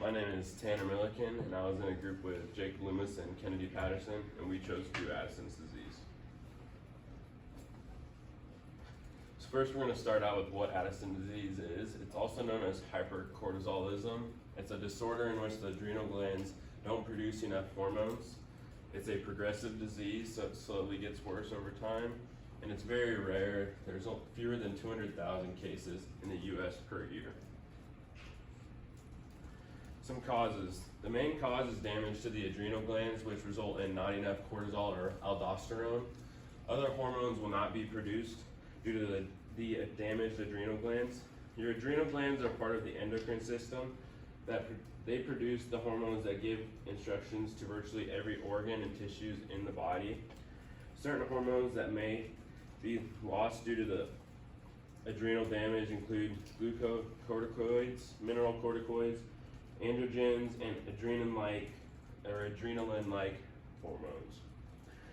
My name is Tanner Milliken, and I was in a group with Jake Loomis and Kennedy Patterson, and we chose to do Addison's disease. So first we're going to start out with what Addison's disease is. It's also known as hypercortisolism. It's a disorder in which the adrenal glands don't produce enough hormones. It's a progressive disease, so it slowly gets worse over time, and it's very rare. There's fewer than 200,000 cases in the US per year. Some causes. The main cause is damage to the adrenal glands, which result in not enough cortisol or aldosterone. Other hormones will not be produced due to the damaged adrenal glands. Your adrenal glands are part of the endocrine system that they produce the hormones that give instructions to virtually every organ and tissues in the body. Certain hormones that may be lost due to the adrenal damage include glucocorticoids, mineralocorticoids, androgens, and adrenaline-like hormones.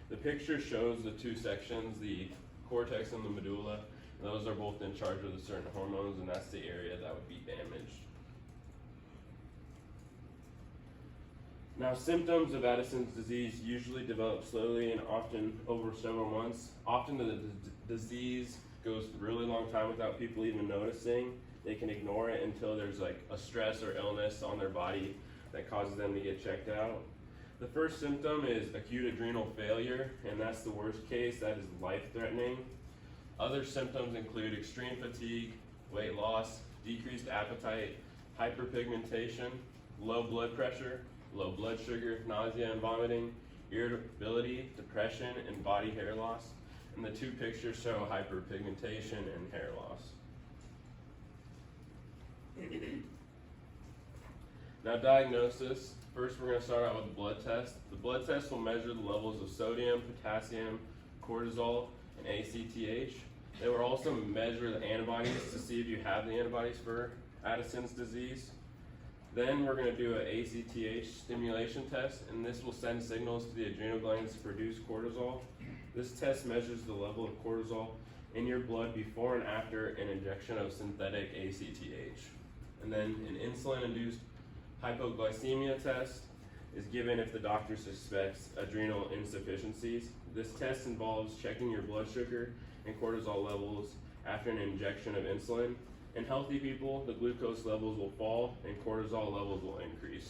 The picture shows the two sections, the cortex and the medulla. Those are both in charge of the certain hormones, and that's the area that would be damaged. Now, symptoms of Addison's disease usually develop slowly and often over several months. Often the disease goes a really long time without people even noticing. They can ignore it until there's like a stress or illness on their body that causes them to get checked out. The first symptom is acute adrenal failure, and that's the worst case. That is life-threatening. Other symptoms include extreme fatigue, weight loss, decreased appetite, hyperpigmentation, low blood pressure, low blood sugar, nausea and vomiting, irritability, depression, and body hair loss. And the two pictures show hyperpigmentation and hair loss. Now, diagnosis. First, we're going to start out with a blood test. The blood test will measure the levels of sodium, potassium, cortisol, and ACTH. They will also measure the antibodies to see if you have the antibodies for Addison's disease. Then we're going to do an ACTH stimulation test, and this will send signals to the adrenal glands to produce cortisol. This test measures the level of cortisol in your blood before and after an injection of synthetic ACTH. And then an insulin-induced hypoglycemia test is given if the doctor suspects adrenal insufficiencies. This test involves checking your blood sugar and cortisol levels after an injection of insulin. In healthy people, the glucose levels will fall and cortisol levels will increase.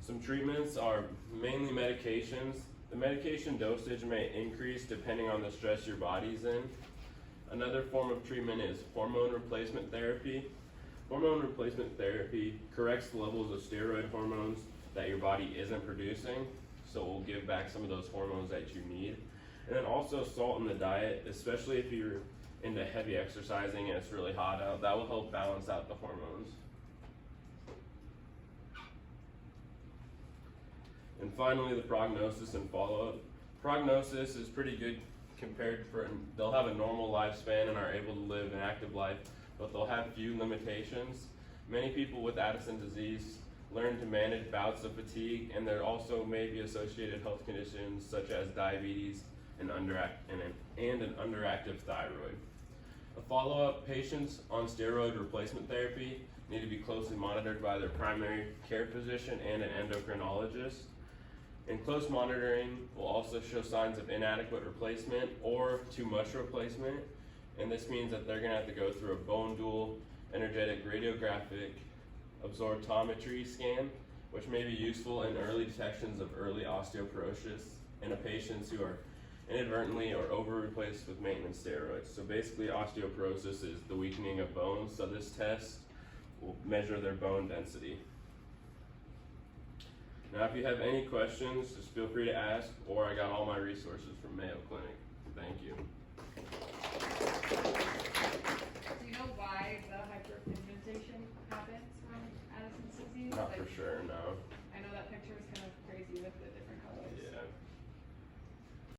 Some treatments are mainly medications. The medication dosage may increase depending on the stress your body's in. Another form of treatment is hormone replacement therapy. Hormone replacement therapy corrects the levels of steroid hormones that your body isn't producing, so it will give back some of those hormones that you need. And then also salt in the diet, especially if you're into heavy exercising and it's really hot out, that will help balance out the hormones. And finally, the prognosis and follow-up. Prognosis is pretty good they'll have a normal lifespan and are able to live an active life, but they'll have few limitations. Many people with Addison's disease learn to manage bouts of fatigue, and there also may be associated health conditions such as diabetes and an underactive thyroid. A follow-up, patients on steroid replacement therapy need to be closely monitored by their primary care physician and an endocrinologist. And close monitoring will also show signs of inadequate replacement or too much replacement. And this means that they're going to have to go through a bone dual energetic radiographic absorptiometry scan, which may be useful in early detections of early osteoporosis in patients who are inadvertently or over-replaced with maintenance steroids. So basically, osteoporosis is the weakening of bones, so this test will measure their bone density. Now, if you have any questions, just feel free to ask, or I got all my resources from Mayo Clinic. Thank you. Do you know why the hyperpigmentation happens from Addison's disease? Not for sure, no. I know that picture is kind of crazy with the